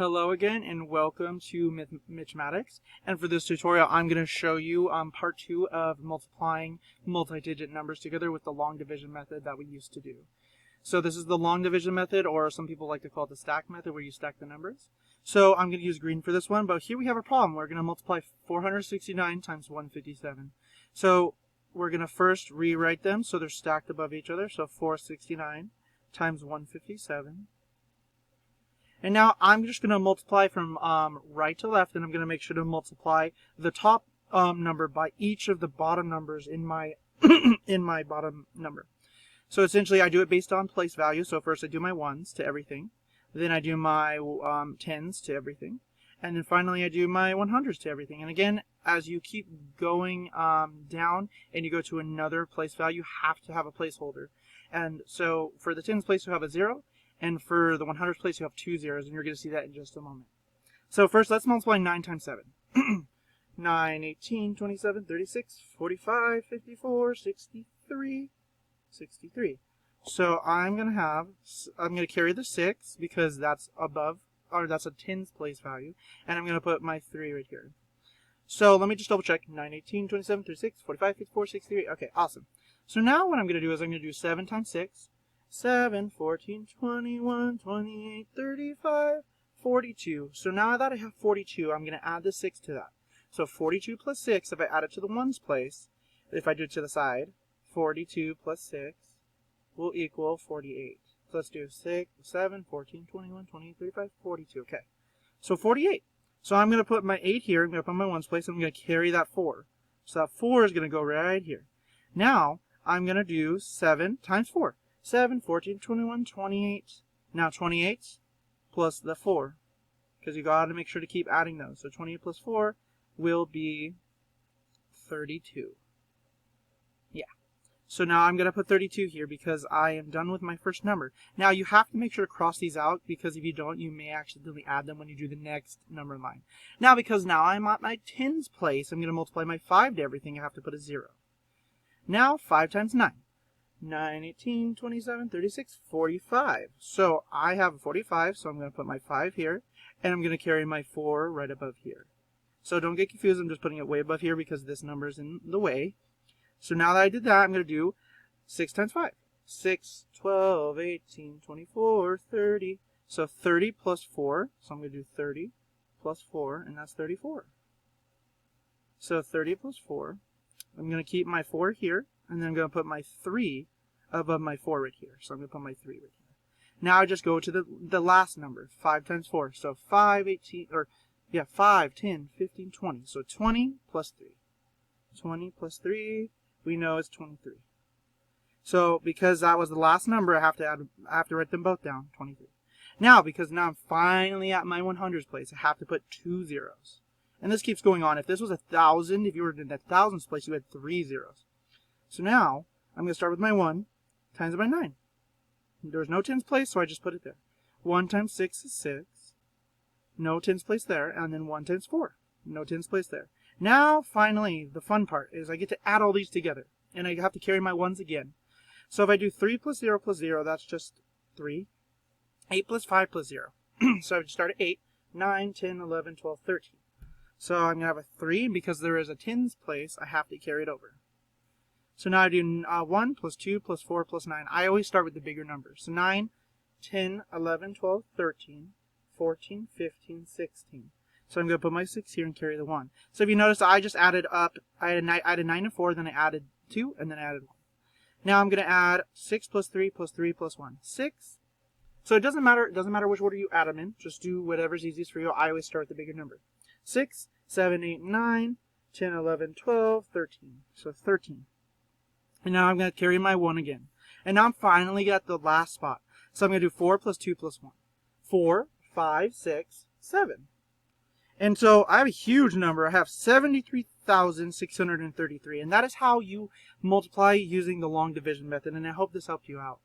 Hello again and welcome to Mathematics. And for this tutorial I'm going to show you part 2 of multiplying multi-digit numbers together with the long division method that we used to do. So this is the long division method, or some people like to call it the stack method, where you stack the numbers. So I'm going to use green for this one, but here we have a problem. We're going to multiply 469 times 157. So we're going to first rewrite them so they're stacked above each other. So 469 times 157. And now I'm just going to multiply from right to left, and I'm going to make sure to multiply the top number by each of the bottom numbers in my in my bottom number. So essentially I do it based on place value. So first I do my ones to everything, then I do my tens to everything, and then finally I do my 100s to everything. And again, as you keep going down and you go to another place value, you have to have a placeholder. And so for the tens place you have a 0. And for the 100th place, you have 2 zeros, and you're going to see that in just a moment. So first, let's multiply 9 times 7. 9, 18, 27, 36, 45, 54, 63, 63. So I'm going to carry the 6 because that's above, or that's a tens place value, and I'm going to put my 3 right here. So let me just double check. 9, 18, 27, 36, 45, 54, 63. Okay, awesome. So now what I'm going to do is I'm going to do 7 times 6. 7, 14, 21, 28, 35, 42. So now that I have 42, I'm going to add the 6 to that. So 42 plus 6, if I add it to the ones place, if I do it to the side, 42 plus 6 will equal 48. So let's do 6, 7, 14, 21, 28, 35, 42. Okay. So 48. So I'm going to put my 8 here. I'm going to put my ones place. And I'm going to carry that 4. So that 4 is going to go right here. Now I'm going to do 7 times 4. 7, 14, 21, 28. Now 28 plus the 4, because you got to make sure to keep adding those. So 28 plus 4 will be 32. Yeah. So now I'm going to put 32 here because I am done with my first number. Now you have to make sure to cross these out, because if you don't, you may accidentally add them when you do the next number line. Now because now I'm at my tens place, I'm going to multiply my 5 to everything. I have to put a 0. Now 5 times 9. 9, 18, 27, 36, 45. So I have 45, so I'm going to put my 5 here, and I'm going to carry my 4 right above here. So don't get confused, I'm just putting it way above here because this number is in the way. So now that I did that, I'm going to do 6 times 5. 6, 12, 18, 24, 30. So 30 plus 4, so I'm going to do 30 plus 4, and that's 34. So 30 plus 4, I'm going to keep my 4 here, and then I'm going to put my 3 above my 4 right here. So I'm going to put my 3 right here. Now I just go to the last number, 5 times 4. So 5, 18, or yeah, 5, 10, 15, 20. So 20 plus 3. 20 plus 3, we know is 23. So because that was the last number, I have to write them both down, 23. Now, because now I'm finally at my 100s place, I have to put 2 zeros. And this keeps going on. If this was 1,000, if you were in the thousands place, you had 3 zeros. So now I'm going to start with my 1 times by 9. There's no tens place, so I just put it there. 1 times 6 is 6. No tens place there. And then 1 times 4. No tens place there. Now, finally, the fun part is I get to add all these together. And I have to carry my 1s again. So if I do 3 plus 0 plus 0, that's just 3. 8 plus 5 plus 0. So I would start at 8, 9, 10, 11, 12, 13. So I'm going to have a 3, and because there is a tens place, I have to carry it over. So now I do 1 plus 2 plus 4 plus 9. I always start with the bigger numbers. So 9, 10, 11, 12, 13, 14, 15, 16. So I'm going to put my 6 here and carry the 1. So if you notice, I just added up. I added 9 and 4, then I added 2, and then I added 1. Now I'm going to add 6 plus 3 plus 3 plus 1. 6. So it doesn't matter. It doesn't matter which order you add them in. Just do whatever's easiest for you. I always start with the bigger number. 6, 7, 8, 9, 10, 11, 12, 13. So 13. And now I'm going to carry my 1 again. And now I'm finally at the last spot. So I'm going to do 4 plus 2 plus 1. 4, 5, 6, 7. And so I have a huge number. I have 73,633. And that is how you multiply using the long division method. And I hope this helped you out.